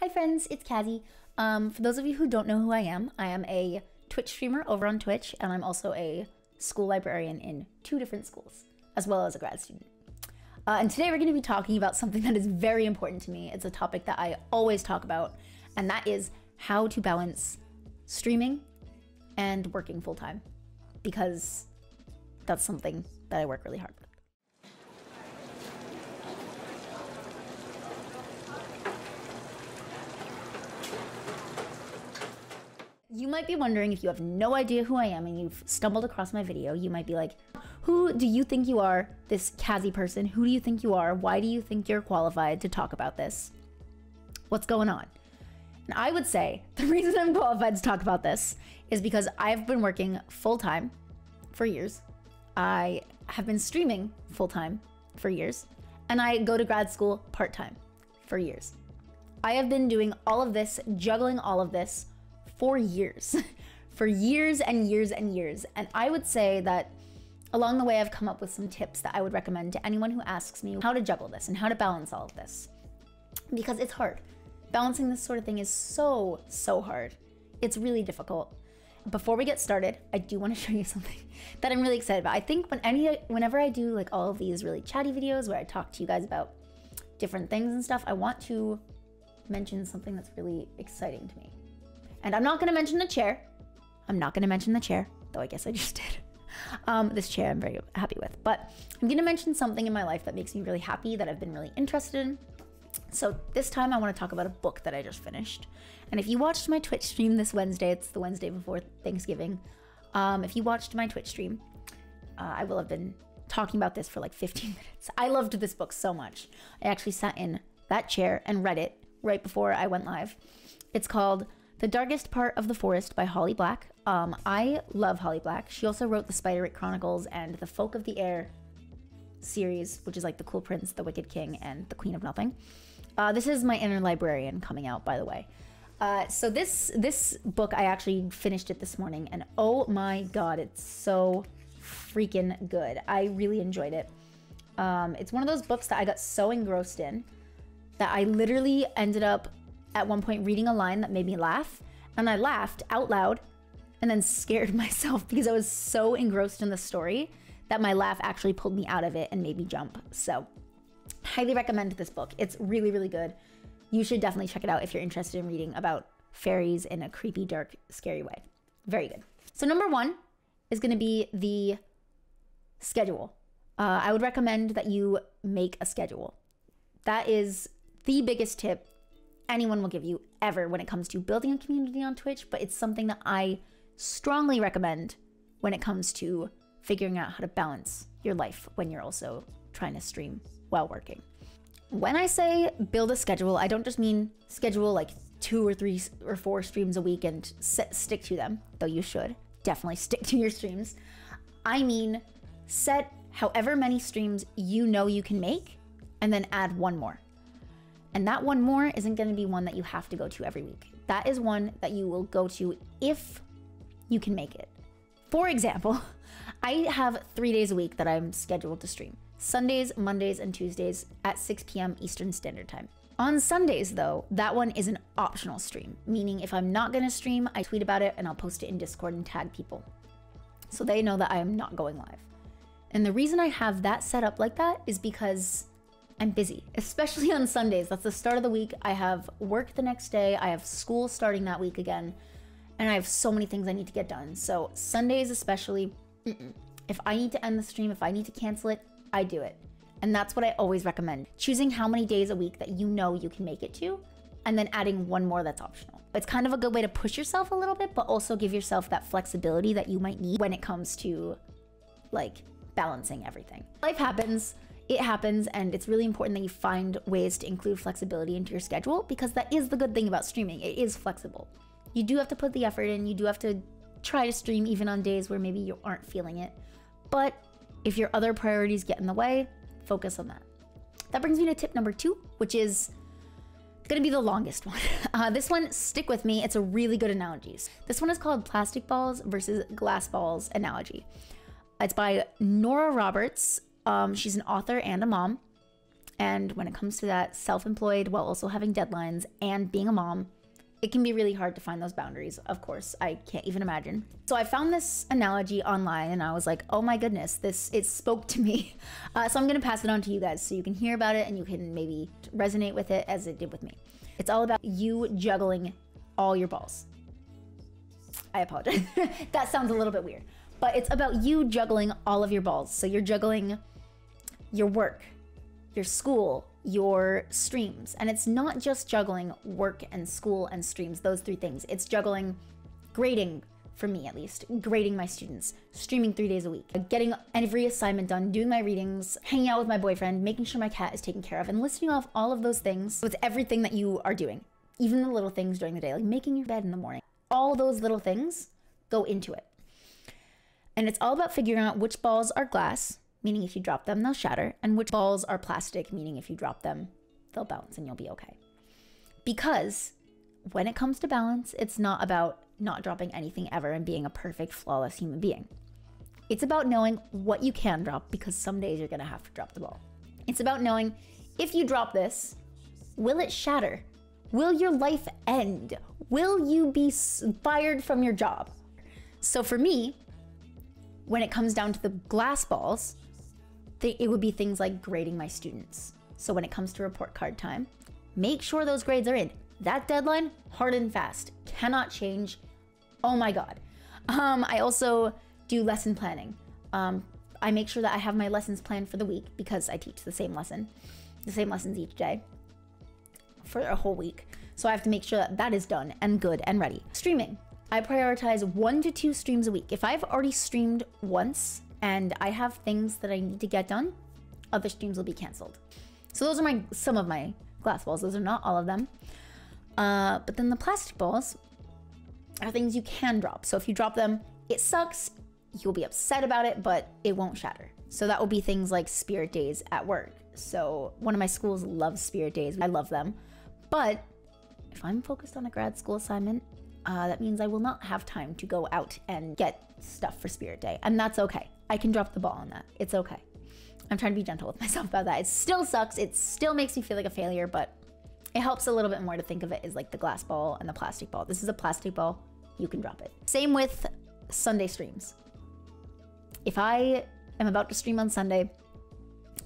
Hi friends, it's Kazzy. For those of you who don't know who I am a Twitch streamer over on Twitch, and I'm also a school librarian in 2 different schools, as well as a grad student. And today we're going to be talking about something that is very important to me. It's a topic that I always talk about, and that is how to balance streaming and working full-time, because that's something that I work really hard with. You might be wondering, if you have no idea who I am and you've stumbled across my video, you might be like, who do you think you are, this Kazzy person? Who do you think you are? Why do you think you're qualified to talk about this? What's going on? And I would say the reason I'm qualified to talk about this is because I've been working full-time for years. I have been streaming full-time for years, and I go to grad school part-time for years. I have been doing all of this, juggling all of this for years, for years and years and years. And I would say that along the way, I've come up with some tips that I would recommend to anyone who asks me how to juggle this and how to balance all of this, because it's hard. Balancing this sort of thing is so hard. It's really difficult. Before we get started, I do want to show you something that I'm really excited about. I think whenever I do like all of these really chatty videos where I talk to you guys about different things and stuff, I want to mention something that's really exciting to me. And I'm not going to mention the chair. I'm not going to mention the chair, though I guess I just did. This chair I'm very happy with. But I'm going to mention something in my life that makes me really happy, that I've been really interested in. So this time I want to talk about a book that I just finished. And if you watched my Twitch stream this Wednesday, it's the Wednesday before Thanksgiving. If you watched my Twitch stream, I will have been talking about this for like 15 minutes. I loved this book so much. I actually sat in that chair and read it right before I went live. It's called The Darkest Part of the Forest by Holly Black. I love Holly Black. She also wrote the Spiderwick Chronicles and the Folk of the Air series, which is like The Cool Prince, The Wicked King, and The Queen of Nothing. This is my inner librarian coming out, by the way. So this book, I actually finished it this morning, and oh my god, it's so freaking good. I really enjoyed it. It's one of those books that I got so engrossed in that I literally ended up at one point reading a line that made me laugh, and I laughed out loud and then scared myself because I was so engrossed in the story that my laugh actually pulled me out of it and made me jump. So highly recommend this book. It's really, really good. You should definitely check it out if you're interested in reading about fairies in a creepy, dark, scary way. Very good. So number 1 is going to be the schedule. I would recommend that you make a schedule. That is the biggest tip anyone will give you ever when it comes to building a community on Twitch, but it's something that I strongly recommend when it comes to figuring out how to balance your life when you're also trying to stream while working. When I say build a schedule, I don't just mean schedule like 2 or 3 or 4 streams a week and stick to them, though you should definitely stick to your streams. I mean, set however many streams you know you can make and then add 1 more. And that 1 more isn't going to be one that you have to go to every week. That is one that you will go to if you can make it. For example, I have 3 days a week that I'm scheduled to stream. Sundays, Mondays, and Tuesdays at 6 p.m. Eastern Standard Time. On Sundays, though, that one is an optional stream, meaning if I'm not going to stream, I tweet about it and I'll post it in Discord and tag people, so they know that I am not going live. And the reason I have that set up like that is because I'm busy, especially on Sundays. That's the start of the week. I have work the next day. I have school starting that week again, and I have so many things I need to get done. So Sundays especially, if I need to end the stream, if I need to cancel it, I do it. And that's what I always recommend. Choosing how many days a week that you know you can make it to, and then adding 1 more that's optional. It's kind of a good way to push yourself a little bit, but also give yourself that flexibility that you might need when it comes to like balancing everything. Life happens, it happens, and it's really important that you find ways to include flexibility into your schedule, because that is the good thing about streaming. It is flexible. You do have to put the effort in, you do have to try to stream even on days where maybe you aren't feeling it. But if your other priorities get in the way, focus on that. That brings me to tip number 2, which is gonna be the longest one. This one, stick with me, it's a really good analogy. This one is called Plastic Balls versus Glass Balls Analogy. It's by Nora Roberts. She's an author and a mom. And when it comes to that, self-employed while also having deadlines and being a mom, it can be really hard to find those boundaries. Of course, I can't even imagine. So I found this analogy online and I was like, oh my goodness, it spoke to me. So I'm gonna pass it on to you guys so you can hear about it and you can maybe resonate with it as it did with me. It's all about you juggling all your balls. I apologize. That sounds a little bit weird, but it's about you juggling all of your balls. So you're juggling your work, your school, your streams. And it's not just juggling work and school and streams, those three things. It's juggling grading, for me at least, grading my students, streaming 3 days a week, getting every assignment done, doing my readings, hanging out with my boyfriend, making sure my cat is taken care of, and listing off all of those things with everything that you are doing. Even the little things during the day, like making your bed in the morning. All those little things go into it. And it's all about figuring out which balls are glass, meaning if you drop them, they'll shatter, and which balls are plastic, meaning if you drop them, they'll bounce and you'll be okay. Because when it comes to balance, it's not about not dropping anything ever and being a perfect, flawless human being. It's about knowing what you can drop, because some days you're gonna have to drop the ball. It's about knowing, if you drop this, will it shatter? Will your life end? Will you be fired from your job? So for me, when it comes down to the glass balls, it would be things like grading my students. So when it comes to report card time, make sure those grades are in. That deadline, hard and fast, cannot change. Oh my God. I also do lesson planning. I make sure that I have my lessons planned for the week because I teach the same lessons each day for a whole week. So I have to make sure that that is done and good and ready. Streaming. I prioritize 1 to 2 streams a week. If I've already streamed once and I have things that I need to get done, other streams will be canceled. So those are some of my glass balls. Those are not all of them. But then the plastic balls are things you can drop. So if you drop them, it sucks. You'll be upset about it, but it won't shatter. So that will be things like spirit days at work. So one of my schools loves spirit days. I love them. But if I'm focused on a grad school assignment, that means I will not have time to go out and get stuff for spirit day. And that's okay. I can drop the ball on that. It's okay. I'm trying to be gentle with myself about that. It still sucks. It still makes me feel like a failure, but it helps a little bit more to think of it as like the glass ball and the plastic ball. This is a plastic ball. You can drop it. Same with Sunday streams. If I am about to stream on Sunday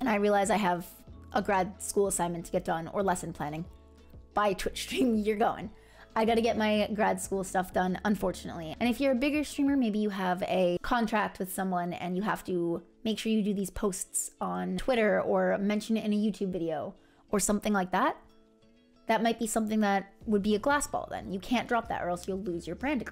and I realize I have a grad school assignment to get done or lesson planning, by Twitch stream, you're going. I gotta get my grad school stuff done, unfortunately. And if you're a bigger streamer, maybe you have a contract with someone and you have to make sure you do these posts on Twitter or mention it in a YouTube video or something like that. That might be something that would be a glass ball then. You can't drop that or else you'll lose your brand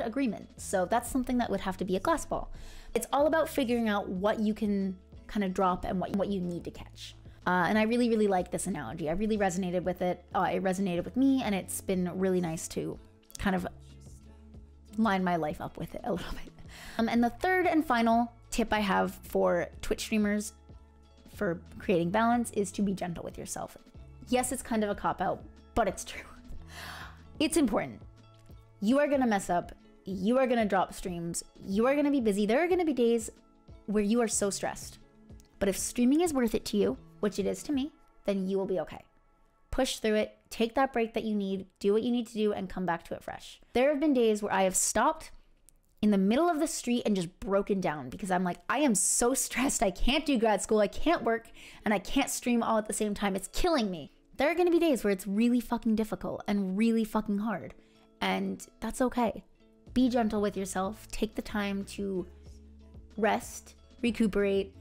agreement. So that's something that would have to be a glass ball. It's all about figuring out what you can kind of drop and what you need to catch. And I really, really like this analogy. I really resonated with it. It resonated with me, and it's been really nice to kind of line my life up with it a little bit. And the third and final tip I have for Twitch streamers for creating balance is to be gentle with yourself. Yes, it's kind of a cop-out, but it's true. It's important. You are gonna mess up. You are gonna drop streams. You are gonna be busy. There are gonna be days where you are so stressed. But if streaming is worth it to you, which it is to me, then you will be okay. Push through it, take that break that you need, do what you need to do, and come back to it fresh. There have been days where I have stopped in the middle of the street and just broken down because I'm like, I am so stressed. I can't do grad school, I can't work, and I can't stream all at the same time. It's killing me. There are gonna be days where it's really fucking difficult and really fucking hard, and that's okay. Be gentle with yourself. Take the time to rest, recuperate,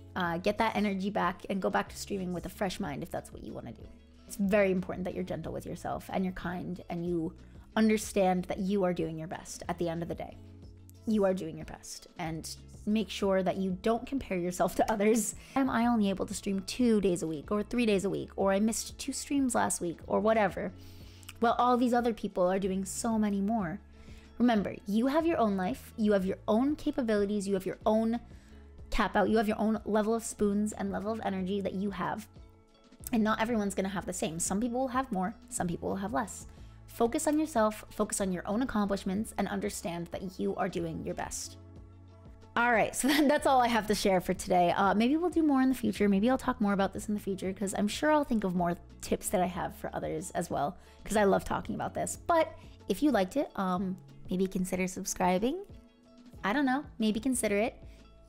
get that energy back, and go back to streaming with a fresh mind if that's what you want to do. It's very important that you're gentle with yourself and you're kind and you understand that you are doing your best at the end of the day. You are doing your best, and make sure that you don't compare yourself to others. Am I only able to stream 2 days a week or 3 days a week, or I missed 2 streams last week or whatever? Well, all these other people are doing so many more. Remember, you have your own life, you have your own capabilities, you have your own cap out, you have your own level of spoons and level of energy that you have, and not everyone's gonna have the same. Some people will have more, some people will have less. Focus on yourself, focus on your own accomplishments, and understand that you are doing your best. All right, so that's all I have to share for today. Maybe we'll do more in the future. Maybe I'll talk more about this in the future because I'm sure I'll think of more tips that I have for others as well because I love talking about this. But if you liked it, maybe consider subscribing. I don't know, maybe consider it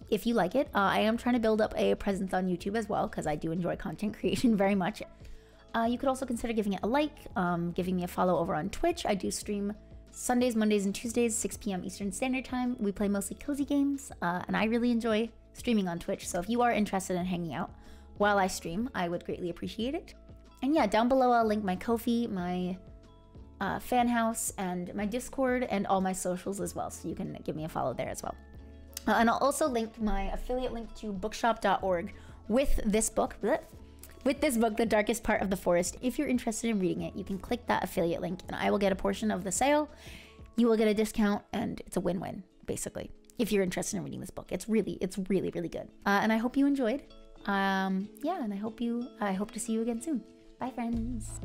if you like it. I am trying to build up a presence on YouTube as well because I do enjoy content creation very much. You could also consider giving it a like, giving me a follow over on Twitch. I do stream Sundays, Mondays, and Tuesdays, 6 p.m. Eastern Standard Time. We play mostly cozy games, and I really enjoy streaming on Twitch. So if you are interested in hanging out while I stream, I would greatly appreciate it. And yeah, down below I'll link my Ko-fi, my fan house, and my Discord, and all my socials as well. So you can give me a follow there as well. And I'll also link my affiliate link to bookshop.org with this book. With this book, The Darkest Part of the Forest. If you're interested in reading it, you can click that affiliate link and I will get a portion of the sale. You will get a discount and it's a win-win, basically. If you're interested in reading this book, it's really, really good. And I hope you enjoyed. Yeah, and I hope to see you again soon. Bye, friends.